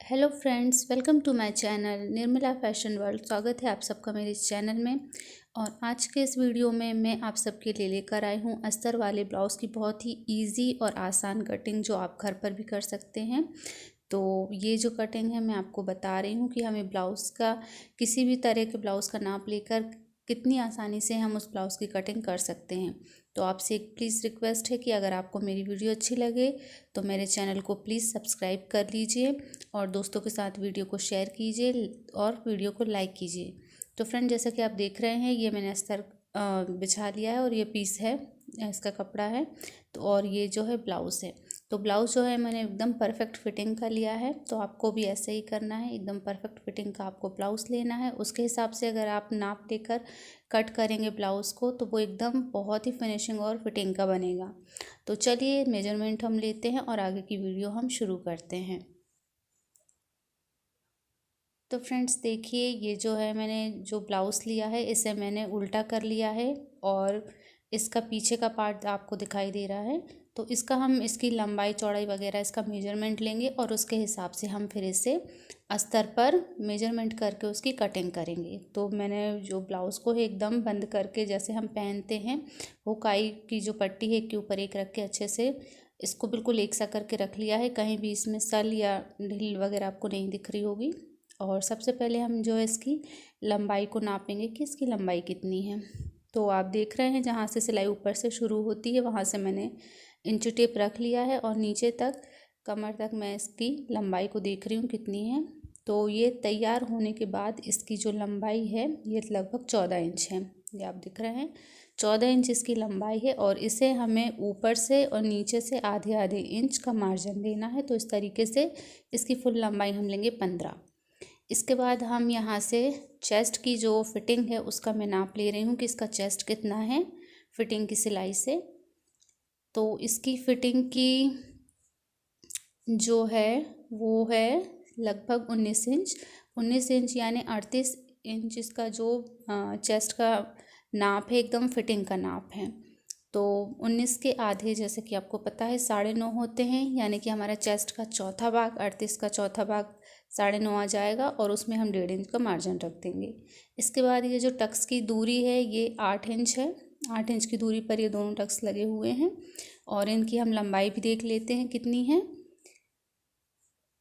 Hello friends, welcome to my channel Nirmala fashion world. स्वागत है आप सबका मेरे इस चैनल में। और आज के इस वीडियो में मैं आप सबके लिए लेकर आई हूँ अस्तर वाले ब्लाउज़ की बहुत ही इजी और आसान कटिंग, जो आप घर पर भी कर सकते हैं। तो ये जो कटिंग है मैं आपको बता रही हूँ कि हमें ब्लाउज़ का किसी भी तरह के ब्लाउज़ का नाप लेकर कितनी आसानी से हम उस ब्लाउज़ की कटिंग कर सकते हैं। तो आपसे एक प्लीज़ रिक्वेस्ट है कि अगर आपको मेरी वीडियो अच्छी लगे तो मेरे चैनल को प्लीज़ सब्सक्राइब कर लीजिए और दोस्तों के साथ वीडियो को शेयर कीजिए और वीडियो को लाइक कीजिए। तो फ्रेंड, जैसा कि आप देख रहे हैं, ये मैंने अस्तर बिछा लिया है और ये पीस है, इसका कपड़ा है। तो और ये जो है ब्लाउज़ है। तो ब्लाउज़ जो है मैंने एकदम परफेक्ट फिटिंग का लिया है। तो आपको भी ऐसे ही करना है, एकदम परफेक्ट फिटिंग का आपको ब्लाउज़ लेना है। उसके हिसाब से अगर आप नाप लेकर कट करेंगे ब्लाउज़ को तो वो एकदम बहुत ही फिनिशिंग और फिटिंग का बनेगा। तो चलिए मेजरमेंट हम लेते हैं और आगे की वीडियो हम शुरू करते हैं। तो फ्रेंड्स देखिए, ये जो है मैंने जो ब्लाउज़ लिया है इसे मैंने उल्टा कर लिया है और इसका पीछे का पार्ट आपको दिखाई दे रहा है। तो इसकी लंबाई चौड़ाई वगैरह इसका मेजरमेंट लेंगे और उसके हिसाब से हम फिर इसे अस्तर पर मेजरमेंट करके उसकी कटिंग करेंगे। तो मैंने जो ब्लाउज़ को है एकदम बंद करके, जैसे हम पहनते हैं हुकाई की जो पट्टी है एक के ऊपर एक रख के अच्छे से इसको बिल्कुल एक सा करके रख लिया है। कहीं भी इसमें सल या ढील वगैरह आपको नहीं दिख रही होगी। और सबसे पहले हम जो है इसकी लंबाई को नापेंगे कि इसकी लंबाई कितनी है। तो आप देख रहे हैं जहाँ से सिलाई ऊपर से शुरू होती है वहाँ से मैंने इंची टेप रख लिया है और नीचे तक कमर तक मैं इसकी लंबाई को देख रही हूँ कितनी है। तो ये तैयार होने के बाद इसकी जो लंबाई है ये लगभग 14 इंच है। ये आप दिख रहे हैं 14 इंच इसकी लंबाई है और इसे हमें ऊपर से और नीचे से आधे आधे इंच का मार्जिन देना है। तो इस तरीके से इसकी फुल लंबाई हम लेंगे 15। इसके बाद हम यहाँ से चेस्ट की जो फिटिंग है उसका मैं नाप ले रही हूँ कि इसका चेस्ट कितना है फिटिंग की सिलाई से। तो इसकी फिटिंग की जो है वो है लगभग 19 इंच। 19 इंच यानी 38 इंच इसका जो चेस्ट का नाप है, एकदम फिटिंग का नाप है। तो 19 के आधे, जैसे कि आपको पता है 9.5 होते हैं, यानी कि हमारा चेस्ट का चौथा भाग 38 का चौथा भाग 9.5 आ जाएगा और उसमें हम 1.5 इंच का मार्जिन रख देंगे। इसके बाद ये जो टक्स की दूरी है ये 8 इंच है। 8 इंच की दूरी पर ये दोनों टक्स लगे हुए हैं और इनकी हम लंबाई भी देख लेते हैं कितनी है।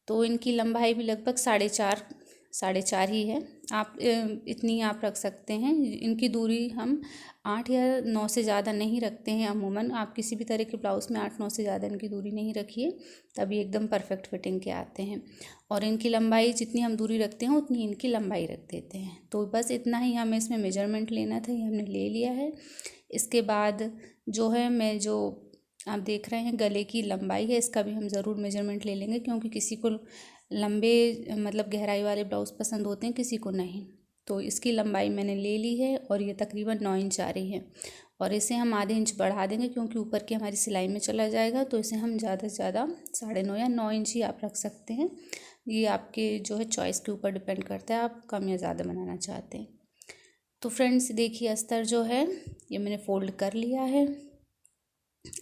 तो इनकी लंबाई भी लगभग 4.5 ही है। आप इतनी आप रख सकते हैं। इनकी दूरी हम 8 या 9 से ज़्यादा नहीं रखते हैं अमूमन। आप किसी भी तरह के ब्लाउज़ में 8-9 से ज़्यादा इनकी दूरी नहीं रखिए, तभी एकदम परफेक्ट फिटिंग के आते हैं। और इनकी लंबाई जितनी हम दूरी रखते हैं उतनी इनकी लंबाई रख देते हैं। तो बस इतना ही हमें इसमें मेजरमेंट लेना था, ये हमने ले लिया है। इसके बाद जो है मैं जो आप देख रहे हैं गले की लंबाई है, इसका भी हम ज़रूर मेजरमेंट ले लेंगे, क्योंकि किसी को लंबे मतलब गहराई वाले ब्लाउज़ पसंद होते हैं, किसी को नहीं। तो इसकी लंबाई मैंने ले ली है और ये तकरीबन 9 इंच आ रही है। और इसे हम आधे इंच बढ़ा देंगे क्योंकि ऊपर की हमारी सिलाई में चला जाएगा। तो इसे हम ज़्यादा से ज़्यादा 9.5 या 9 इंच ही आप रख सकते हैं। ये आपके जो है चॉइस के ऊपर डिपेंड करता है, आप कम या ज़्यादा बनाना चाहते हैं। तो फ्रेंड्स देखिए, अस्तर जो है ये मैंने फ़ोल्ड कर लिया है।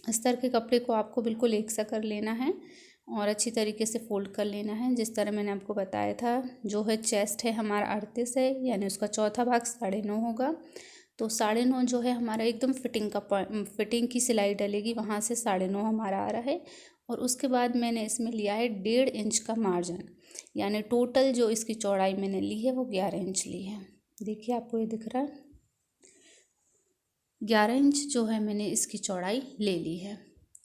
अस्तर के कपड़े को आपको बिल्कुल एक सा कर लेना है और अच्छी तरीके से फ़ोल्ड कर लेना है, जिस तरह मैंने आपको बताया था। जो है चेस्ट है हमारा 38 है, यानी उसका चौथा भाग 9.5 होगा। तो 9.5 जो है हमारा एकदम फिटिंग की सिलाई डलेगी, वहाँ से 9.5 हमारा आ रहा है। और उसके बाद मैंने इसमें लिया है 1.5 इंच का मार्जिन, यानी टोटल जो इसकी चौड़ाई मैंने ली है वो 11 इंच ली है। देखिए आपको ये दिख रहा है 11 इंच जो है मैंने इसकी चौड़ाई ले ली है।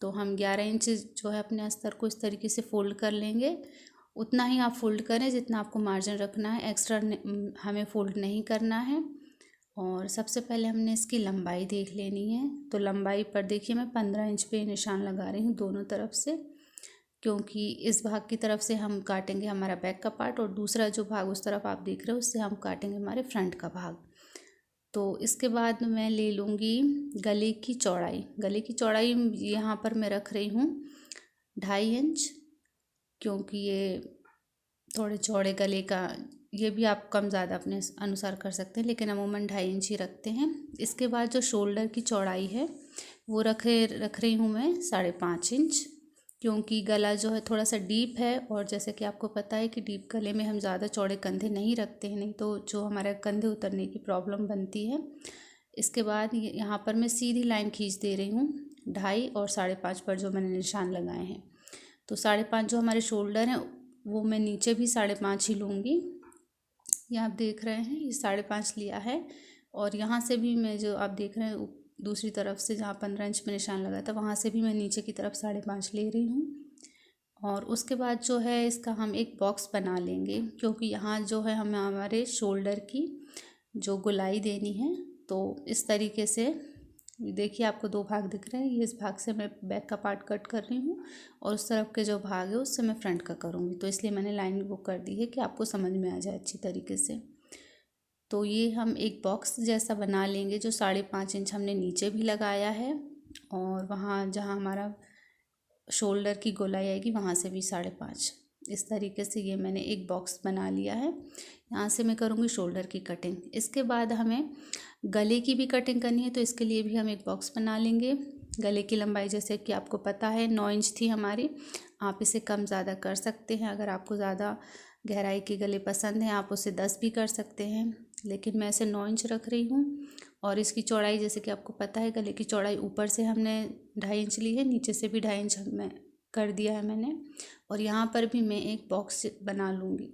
तो हम 11 इंच जो है अपने अस्तर को इस तरीके से फ़ोल्ड कर लेंगे। उतना ही आप फ़ोल्ड करें जितना आपको मार्जिन रखना है, एक्स्ट्रा हमें फ़ोल्ड नहीं करना है। और सबसे पहले हमने इसकी लंबाई देख लेनी है। तो लंबाई पर देखिए मैं 15 इंच पे निशान लगा रही हूँ दोनों तरफ से, क्योंकि इस भाग की तरफ से हम काटेंगे हमारा बैक का पार्ट और दूसरा जो भाग उस तरफ आप देख रहे हो उससे हम काटेंगे हमारे फ्रंट का भाग। तो इसके बाद मैं ले लूँगी गले की चौड़ाई। गले की चौड़ाई यहाँ पर मैं रख रही हूँ 2.5 इंच, क्योंकि ये थोड़े चौड़े गले का, ये भी आप कम ज़्यादा अपने अनुसार कर सकते हैं, लेकिन अमूमन 2.5 इंच ही रखते हैं। इसके बाद जो शोल्डर की चौड़ाई है वो रख रही हूँ मैं 5.5 इंच। क्योंकि गला जो है थोड़ा सा डीप है, और जैसे कि आपको पता है कि डीप गले में हम ज़्यादा चौड़े कंधे नहीं रखते हैं, नहीं तो जो हमारे कंधे उतरने की प्रॉब्लम बनती है। इसके बाद यहाँ पर मैं सीधी लाइन खींच दे रही हूँ 2.5 और 5.5 पर जो मैंने निशान लगाए हैं। तो 5.5 जो हमारे शोल्डर हैं वो मैं नीचे भी 5.5 ही लूँगी। ये आप देख रहे हैं, ये 5.5 लिया है। और यहाँ से भी मैं जो आप देख रहे हैं दूसरी तरफ से जहाँ 15 इंच में निशान लगा था वहाँ से भी मैं नीचे की तरफ 5.5 ले रही हूँ। और उसके बाद जो है इसका हम एक बॉक्स बना लेंगे, क्योंकि यहाँ जो है हमें हमारे शोल्डर की जो गोलाई देनी है। तो इस तरीके से देखिए, आपको 2 भाग दिख रहे हैं। ये इस भाग से मैं बैक का पार्ट कट कर रही हूँ और उस तरफ के जो भाग है उससे मैं फ्रंट का करूँगी। तो इसलिए मैंने लाइन वो कर दी है कि आपको समझ में आ जाए अच्छी तरीके से। तो ये हम एक बॉक्स जैसा बना लेंगे जो 5.5 इंच हमने नीचे भी लगाया है, और वहाँ जहाँ हमारा शोल्डर की गोलाई आएगी वहाँ से भी 5.5। इस तरीके से ये मैंने एक बॉक्स बना लिया है। यहाँ से मैं करूँगी शोल्डर की कटिंग। इसके बाद हमें गले की भी कटिंग करनी है, तो इसके लिए भी हम एक बॉक्स बना लेंगे। गले की लंबाई जैसे कि आपको पता है 9 इंच थी हमारी। आप इसे कम ज़्यादा कर सकते हैं, अगर आपको ज़्यादा गहराई के गले पसंद हैं आप उसे 10 भी कर सकते हैं, लेकिन मैं इसे 9 इंच रख रही हूँ। और इसकी चौड़ाई जैसे कि आपको पता है, गले की चौड़ाई ऊपर से हमने 2.5 इंच ली है, नीचे से भी 2.5 इंच में कर दिया है मैंने। और यहाँ पर भी मैं एक बॉक्स बना लूँगी।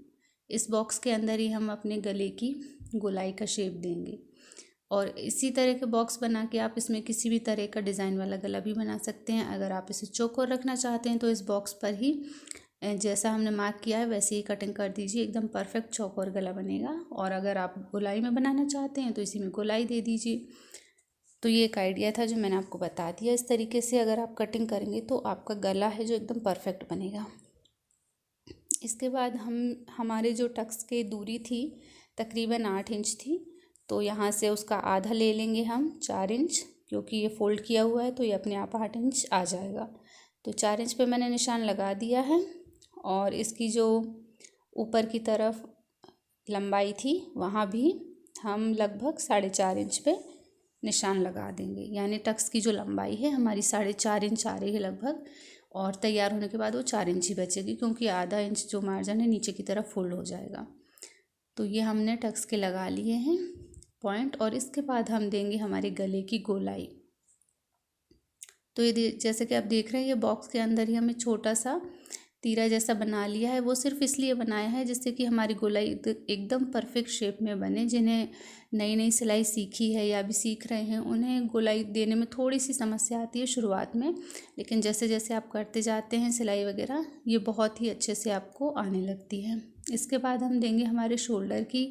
इस बॉक्स के अंदर ही हम अपने गले की गोलाई का शेप देंगे। और इसी तरह के बॉक्स बना के आप इसमें किसी भी तरह का डिज़ाइन वाला गला भी बना सकते हैं। अगर आप इसे चौकोर रखना चाहते हैं तो इस बॉक्स पर ही जैसा हमने मार्क किया है वैसे ही कटिंग कर दीजिए, एकदम परफेक्ट चौकोर गला बनेगा। और अगर आप गोलाई में बनाना चाहते हैं तो इसी में गोलाई दे दीजिए। तो ये एक आइडिया था जो मैंने आपको बता दिया। इस तरीके से अगर आप कटिंग करेंगे तो आपका गला है जो एकदम परफेक्ट बनेगा। इसके बाद हमारे जो टक्स की दूरी थी तकरीबन 8 इंच थी, तो यहाँ से उसका आधा ले लेंगे हम 4 इंच, क्योंकि ये फोल्ड किया हुआ है तो ये अपने आप 8 इंच आ जाएगा। तो 4 इंच पे मैंने निशान लगा दिया है। और इसकी जो ऊपर की तरफ लंबाई थी वहाँ भी हम लगभग 4.5 इंच पे निशान लगा देंगे। यानी टक्स की जो लंबाई है हमारी 4.5 इंच आ रही है लगभग, और तैयार होने के बाद वो 4 इंच ही बचेगी, क्योंकि आधा इंच जो मार्जिन है नीचे की तरफ फोल्ड हो जाएगा। तो ये हमने टक्स के लगा लिए हैं पॉइंट। और इसके बाद हम देंगे हमारे गले की गोलाई। तो ये जैसे कि आप देख रहे हैं, ये बॉक्स के अंदर ही हमें छोटा सा तीरा जैसा बना लिया है। वो सिर्फ इसलिए बनाया है जिससे कि हमारी गोलाई एकदम परफेक्ट शेप में बने। जिन्हें नई नई सिलाई सीखी है या भी सीख रहे हैं उन्हें गोलाई देने में थोड़ी सी समस्या आती है शुरुआत में, लेकिन जैसे जैसे आप करते जाते हैं सिलाई वगैरह ये बहुत ही अच्छे से आपको आने लगती है। इसके बाद हम देंगे हमारे शोल्डर की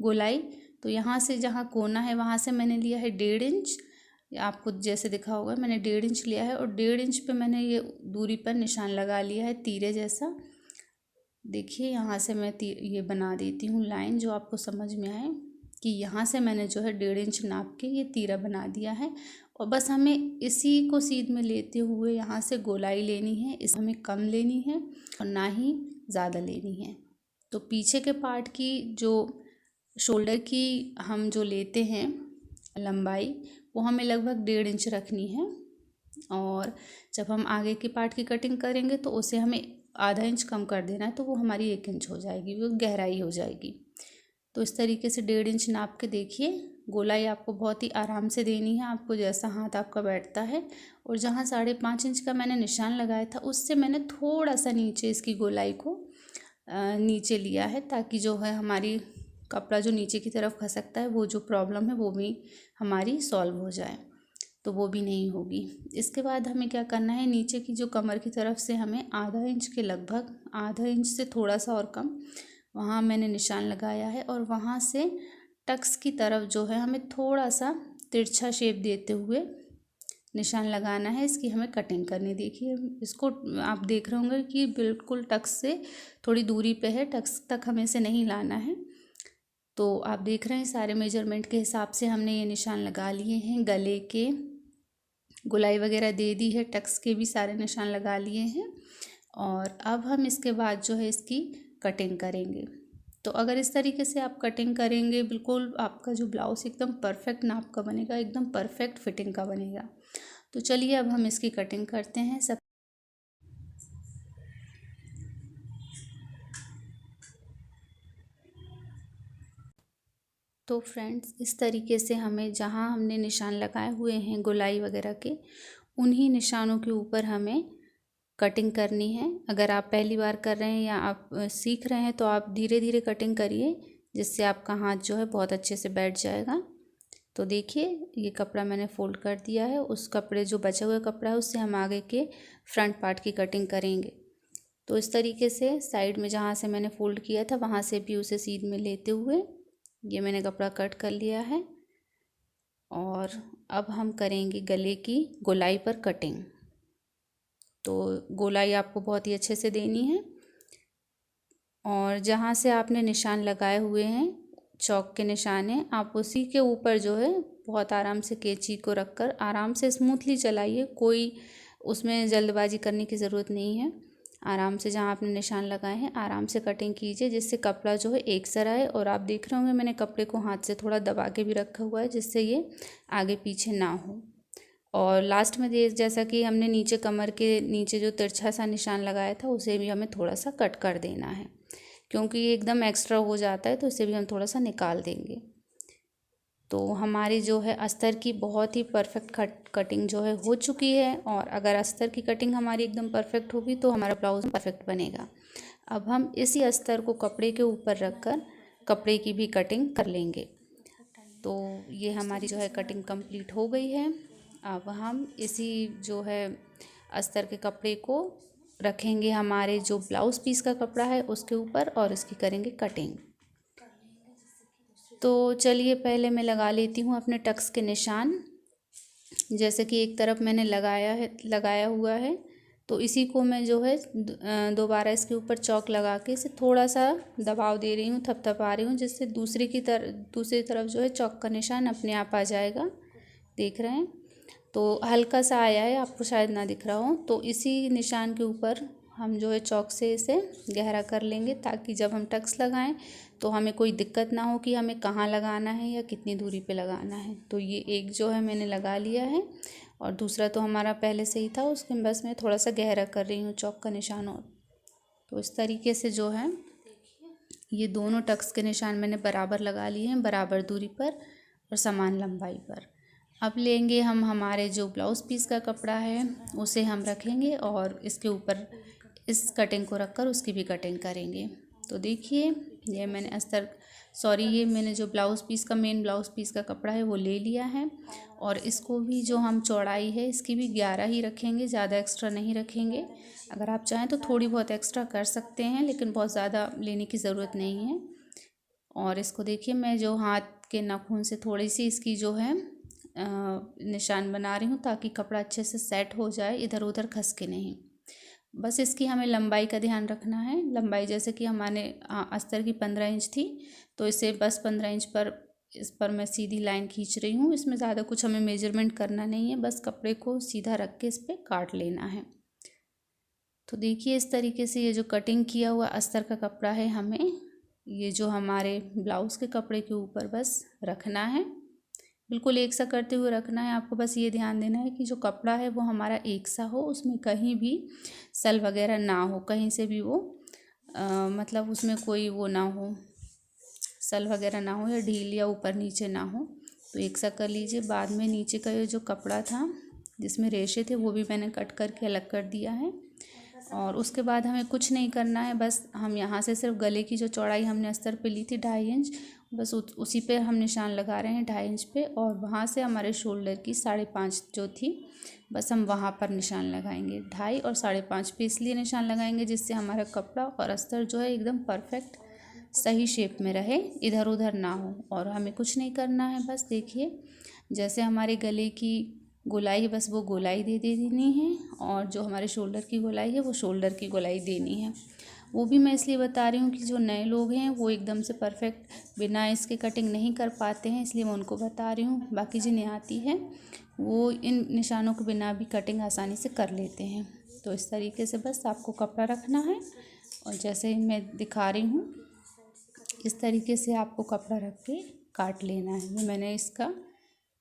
गोलाई। तो यहाँ से जहाँ कोना है वहाँ से मैंने लिया है 1.5 इंच। आपको जैसे दिखा होगा मैंने 1.5 इंच लिया है, और 1.5 इंच पे मैंने ये दूरी पर निशान लगा लिया है तीरे जैसा। देखिए यहाँ से मैं ये बना देती हूँ लाइन, जो आपको समझ में आए कि यहाँ से मैंने जो है 1.5 इंच नाप के ये तीरा बना दिया है। और बस हमें इसी को सीध में लेते हुए यहाँ से गोलाई लेनी है। इस हमें कम लेनी है और ना ही ज़्यादा लेनी है। तो पीछे के पार्ट की जो शोल्डर की हम जो लेते हैं लंबाई, वो हमें लगभग 1.5 इंच रखनी है। और जब हम आगे के पार्ट की कटिंग करेंगे तो उसे हमें आधा इंच कम कर देना है, तो वो हमारी 1 इंच हो जाएगी, वो गहराई हो जाएगी। तो इस तरीके से 1.5 इंच नाप के देखिए। गोलाई आपको बहुत ही आराम से देनी है, आपको जैसा हाथ आपका बैठता है। और जहाँ 5.5 इंच का मैंने निशान लगाया था उससे मैंने थोड़ा सा नीचे इसकी गोलाई को नीचे लिया है, ताकि जो है हमारी कपड़ा जो नीचे की तरफ खसकता है वो जो प्रॉब्लम है वो भी हमारी सॉल्व हो जाए, तो वो भी नहीं होगी। इसके बाद हमें क्या करना है, नीचे की जो कमर की तरफ से हमें आधा इंच के लगभग, आधा इंच से थोड़ा सा और कम, वहाँ मैंने निशान लगाया है। और वहाँ से टक्स की तरफ जो है हमें थोड़ा सा तिरछा शेप देते हुए निशान लगाना है। इसकी हमें कटिंग करनी। देखिए इसको आप देख रहे होंगे कि बिल्कुल टक्स से थोड़ी दूरी पे है, टक्स तक हमें इसे नहीं लाना है। तो आप देख रहे हैं सारे मेजरमेंट के हिसाब से हमने ये निशान लगा लिए हैं। गले के गोलाई वगैरह दे दी है, टक्स के भी सारे निशान लगा लिए हैं। और अब हम इसके बाद जो है इसकी कटिंग करेंगे। तो अगर इस तरीके से आप कटिंग करेंगे बिल्कुल आपका जो ब्लाउज़ एकदम परफेक्ट नाप का बनेगा, एकदम परफेक्ट फिटिंग का बनेगा। तो चलिए अब हम इसकी कटिंग करते हैं। तो फ्रेंड्स, इस तरीके से हमें जहाँ हमने निशान लगाए हुए हैं गोलाई वगैरह के, उन्हीं निशानों के ऊपर हमें कटिंग करनी है। अगर आप पहली बार कर रहे हैं या आप सीख रहे हैं तो आप धीरे धीरे कटिंग करिए, जिससे आपका हाथ जो है बहुत अच्छे से बैठ जाएगा। तो देखिए, ये कपड़ा मैंने फ़ोल्ड कर दिया है। उस कपड़े जो बचा हुआ कपड़ा है उससे हम आगे के फ्रंट पार्ट की कटिंग करेंगे। तो इस तरीके से साइड में जहाँ से मैंने फ़ोल्ड किया था वहाँ से भी उसे सीध में लेते हुए ये मैंने कपड़ा कट कर लिया है। और अब हम करेंगे गले की गोलाई पर कटिंग। तो गोलाई आपको बहुत ही अच्छे से देनी है, और जहाँ से आपने निशान लगाए हुए हैं, चौक के निशान हैं, आप उसी के ऊपर जो है बहुत आराम से कैंची को रखकर आराम से स्मूथली चलाइए। कोई उसमें जल्दबाजी करने की ज़रूरत नहीं है। आराम से जहाँ आपने निशान लगाए हैं आराम से कटिंग कीजिए, जिससे कपड़ा जो है एक सा रहे। और आप देख रहे होंगे मैंने कपड़े को हाथ से थोड़ा दबा के भी रखा हुआ है, जिससे ये आगे पीछे ना हो। और लास्ट में जैसा कि हमने नीचे कमर के नीचे जो तिरछा सा निशान लगाया था उसे भी हमें थोड़ा सा कट कर देना है, क्योंकि ये एकदम एक्स्ट्रा हो जाता है, तो इसे भी हम थोड़ा सा निकाल देंगे। तो हमारी जो है अस्तर की बहुत ही परफेक्ट कटिंग जो है हो चुकी है। और अगर अस्तर की कटिंग हमारी एकदम परफेक्ट होगी तो हमारा ब्लाउज परफेक्ट बनेगा। अब हम इसी अस्तर को कपड़े के ऊपर रखकर कपड़े की भी कटिंग कर लेंगे। तो ये हमारी जो है कटिंग कंप्लीट हो गई है। अब हम इसी जो है अस्तर के कपड़े को रखेंगे हमारे जो ब्लाउज़ पीस का कपड़ा है उसके ऊपर, और इसकी करेंगे कटिंग। तो चलिए, पहले मैं लगा लेती हूँ अपने टक्स के निशान। जैसे कि एक तरफ मैंने लगाया हुआ है, तो इसी को मैं जो है दोबारा इसके ऊपर चौक लगा के इसे थोड़ा सा दबाव दे रही हूँ, थपथपा रही हूँ, जिससे दूसरी तरफ जो है चौक का निशान अपने आप आ जाएगा। देख रहे हैं, तो हल्का सा आया है, आपको शायद ना दिख रहा हो। तो इसी निशान के ऊपर हम जो है चौक से इसे गहरा कर लेंगे, ताकि जब हम टक्स लगाएं तो हमें कोई दिक्कत ना हो कि हमें कहाँ लगाना है या कितनी दूरी पे लगाना है। तो ये एक जो है मैंने लगा लिया है, और दूसरा तो हमारा पहले से ही था, उसके बस मैं थोड़ा सा गहरा कर रही हूँ चौक का निशान। और तो इस तरीके से जो है ये दोनों टक्स के निशान मैंने बराबर लगा लिए हैं, बराबर दूरी पर और समान लंबाई पर। अब लेंगे हम हमारे जो ब्लाउज़ पीस का कपड़ा है उसे हम रखेंगे, और इसके ऊपर इस कटिंग को रखकर उसकी भी कटिंग करेंगे। तो देखिए, ये मैंने जो ब्लाउज़ पीस का मेन ब्लाउज़ पीस का कपड़ा है वो ले लिया है। और इसको भी जो हम चौड़ाई है इसकी भी 11 ही रखेंगे, ज़्यादा एक्स्ट्रा नहीं रखेंगे। अगर आप चाहें तो थोड़ी बहुत एक्स्ट्रा कर सकते हैं, लेकिन बहुत ज़्यादा लेने की ज़रूरत नहीं है। और इसको देखिए, मैं जो हाथ के नाखून से थोड़ी सी इसकी जो है निशान बना रही हूँ, ताकि कपड़ा अच्छे से सेट हो जाए, इधर उधर खसके नहीं। बस इसकी हमें लंबाई का ध्यान रखना है। लंबाई जैसे कि हमारे अस्तर की 15 इंच थी, तो इसे बस 15 इंच पर इस पर मैं सीधी लाइन खींच रही हूँ। इसमें ज़्यादा कुछ हमें मेजरमेंट करना नहीं है, बस कपड़े को सीधा रख के इस पर काट लेना है। तो देखिए, इस तरीके से ये जो कटिंग किया हुआ अस्तर का कपड़ा है हमें ये जो हमारे ब्लाउज़ के कपड़े के ऊपर बस रखना है। बिल्कुल एक सा करते हुए रखना है। आपको बस ये ध्यान देना है कि जो कपड़ा है वो हमारा एक सा हो, उसमें कहीं भी सल वगैरह ना हो, कहीं से भी वो मतलब उसमें कोई वो ना हो, सल वगैरह ना हो या ढील या ऊपर नीचे ना हो। तो एक सा कर लीजिए। बाद में नीचे का ये जो कपड़ा था जिसमें रेशे थे वो भी मैंने कट करके अलग कर दिया है। और उसके बाद हमें कुछ नहीं करना है, बस हम यहाँ से सिर्फ गले की जो चौड़ाई हमने अस्तर पे ली थी 2.5 इंच, बस उसी पे हम निशान लगा रहे हैं 2.5 इंच पे। और वहाँ से हमारे शोल्डर की 5.5 जो थी, बस हम वहाँ पर निशान लगाएंगे। 2.5 और 5.5 पे इसलिए निशान लगाएंगे जिससे हमारा कपड़ा और अस्तर जो है एकदम परफेक्ट सही शेप में रहे, इधर उधर ना हो। और हमें कुछ नहीं करना है, बस देखिए जैसे हमारे गले की गोलाई है बस वो गोलाई दे देनी है, और जो हमारे शोल्डर की गोलाई है वो शोल्डर की गोलाई देनी है। वो भी मैं इसलिए बता रही हूँ कि जो नए लोग हैं वो एकदम से परफेक्ट बिना इसके कटिंग नहीं कर पाते हैं, इसलिए मैं उनको बता रही हूँ। बाकी जिन्हें आती है वो इन निशानों के बिना भी कटिंग आसानी से कर लेते हैं। तो इस तरीके से बस आपको कपड़ा रखना है, और जैसे मैं दिखा रही हूँ इस तरीके से आपको कपड़ा रख के काट लेना है। ये मैंने इसका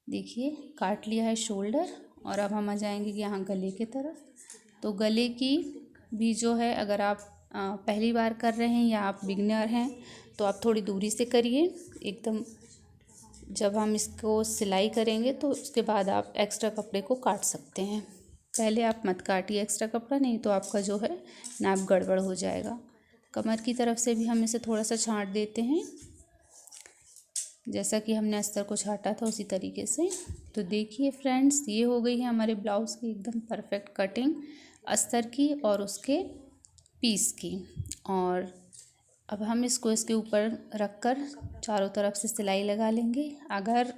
देखिए काट लिया है शोल्डर। और अब हम आ जाएंगे यहाँ गले की तरफ। तो गले की भी जो है, अगर आप पहली बार कर रहे हैं या आप बिगनर हैं तो आप थोड़ी दूरी से करिए, एकदम जब हम इसको सिलाई करेंगे तो उसके बाद आप एक्स्ट्रा कपड़े को काट सकते हैं। पहले आप मत काटिए एक्स्ट्रा कपड़ा, नहीं तो आपका जो है नाप गड़बड़ हो जाएगा। कमर की तरफ से भी हम इसे थोड़ा सा छांट देते हैं, जैसा कि हमने अस्तर को छाटा था उसी तरीके से। तो देखिए फ्रेंड्स, ये हो गई है हमारे ब्लाउज़ की एकदम परफेक्ट कटिंग अस्तर की और उसके पीस की। और अब हम इसको इसके ऊपर रख कर चारों तरफ से सिलाई लगा लेंगे। अगर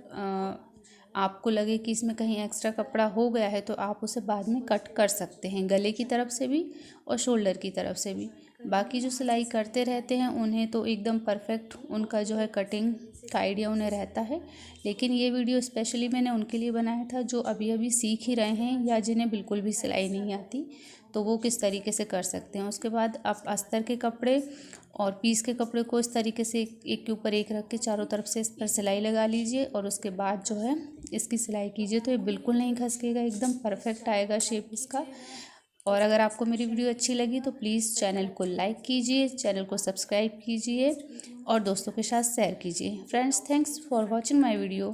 आपको लगे कि इसमें कहीं एक्स्ट्रा कपड़ा हो गया है तो आप उसे बाद में कट कर सकते हैं, गले की तरफ से भी और शोल्डर की तरफ से भी। बाकी जो सिलाई करते रहते हैं उन्हें तो एकदम परफेक्ट उनका जो है कटिंग का आइडिया उन्हें रहता है, लेकिन ये वीडियो स्पेशली मैंने उनके लिए बनाया था जो अभी अभी सीख ही रहे हैं या जिन्हें बिल्कुल भी सिलाई नहीं आती, तो वो किस तरीके से कर सकते हैं। उसके बाद आप अस्तर के कपड़े और पीस के कपड़े को इस तरीके से एक के ऊपर एक रख के चारों तरफ से इस पर सिलाई लगा लीजिए और उसके बाद जो है इसकी सिलाई कीजिए, तो ये बिल्कुल नहीं खसकेगा, एकदम परफेक्ट आएगा शेप इसका। और अगर आपको मेरी वीडियो अच्छी लगी तो प्लीज़ चैनल को लाइक कीजिए, चैनल को सब्सक्राइब कीजिए और दोस्तों के साथ शेयर कीजिए। Friends, thanks for watching my video.